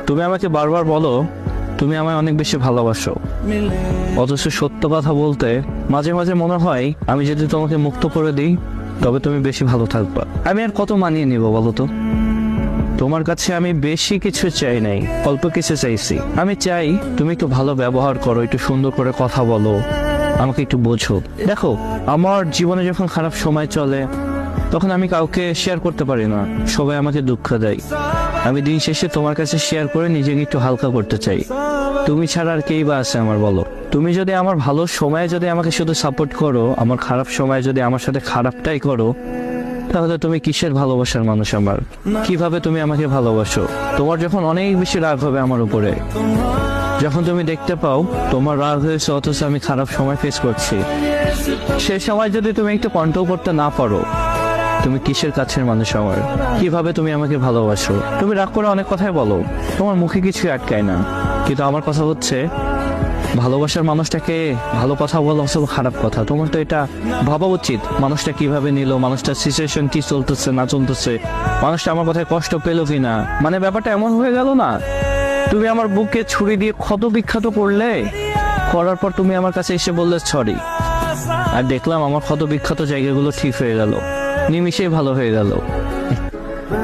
তুমি আমাকে বারবার বলো তুমি আমায় অনেক বেশি ভালোবাসো, অথচ সত্য কথা বলতে মাঝে মাঝে মনে হয় আমি যদি তোমাকে মুক্ত করে দিই তবে তুমি বেশি ভালো থাকবা। আমি আর কত মানিয়ে নিব বলো তো? তোমার কাছে আমি বেশি কিছু চাই নাই, অল্প কিছু চাইছি। আমি চাই তুমি একটু ভালো ব্যবহার করো, একটু সুন্দর করে কথা বলো, আমাকে একটু বোঝো। দেখো, আমার জীবনে যখন খারাপ সময় চলে তখন আমি কাউকে শেয়ার করতে পারি না, সবাই আমাকে দুঃখ দেয়। আমি দিন শেষে তোমার কাছে শেয়ার করে নিজেকে একটু হালকা করতে চাই। তুমি ছাড়া আর কেই বা আছে আমার বলো? তুমি যদি আমার ভালো সময়ে যদি আমাকে শুধু সাপোর্ট করো, আমার খারাপ সময়ে যদি আমার সাথে খারাপটাই করো, তাহলে তুমি কিসের ভালোবাসার মানুষ আমার? কিভাবে তুমি আমাকে ভালোবাসো? তোমার যখন অনেক বেশি রাগ হবে আমার উপরে, যখন তুমি দেখতে পাও তোমার রাগ হয়েছে অথচ আমি খারাপ সময় ফেস করছি, সে সময় যদি তুমি একটু কন্ট্রোল করতে না পারো, তুমি কিসের কাছের মানুষ আমার? কিভাবে তুমি আমাকে ভালোবাসো? তুমি রাগ করে অনেক কথাই বলো, তোমার মুখে কিছু আটকায় না, কিন্তু আমার কথা হচ্ছে ভালোবাসার মানুষটাকে ভালো কথা বলা অথবা খারাপ কথা। তোমার তো এটা ভাবা উচিত, মানুষটা কিভাবে নিল, মানুষটার সিচুয়েশন কি চলতেছে না চলতেছে, মানুষটা আমার কথায় কষ্ট পেলো কিনা। মানে ব্যাপারটা এমন হয়ে গেল না, তুমি আমার বুকে ছুরি দিয়ে ক্ষত বিক্ষত করলে, করার পর তুমি আমার কাছে এসে বললে সরি, আর দেখলাম আমার ক্ষত বিক্ষত জায়গাগুলো ঠিক হয়ে গেল, নিমিশেই ভালো হয়ে গেল।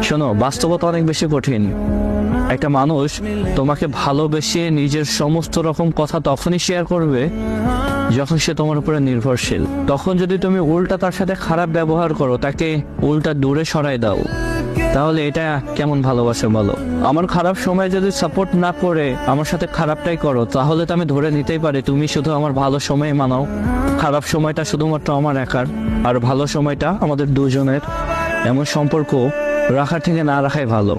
শোনো, বাস্তবতা অনেক বেশি কঠিন। একটা মানুষ তোমাকে ভালোবেসে নিজের সমস্ত রকম কথা তখনই শেয়ার করবে যখন সে তোমার উপরে নির্ভরশীল। তখন যদি তুমি উল্টা তার সাথে খারাপ ব্যবহার করো, তাকে উল্টা দূরে সরাই দাও, তাহলে এটা কেমন ভালোবাসা বলো? আমার খারাপ সময় যদি সাপোর্ট না করে আমার সাথে খারাপটাই করো, তাহলে তো আমি ধরে নিতেই পারি তুমি শুধু আমার ভালো সময় মানাও, খারাপ সময়টা শুধুমাত্র আমার একার, আর ভালো সময়টা আমাদের দুজনের। এমন সম্পর্ক রাখার থেকে না রাখাই ভালো।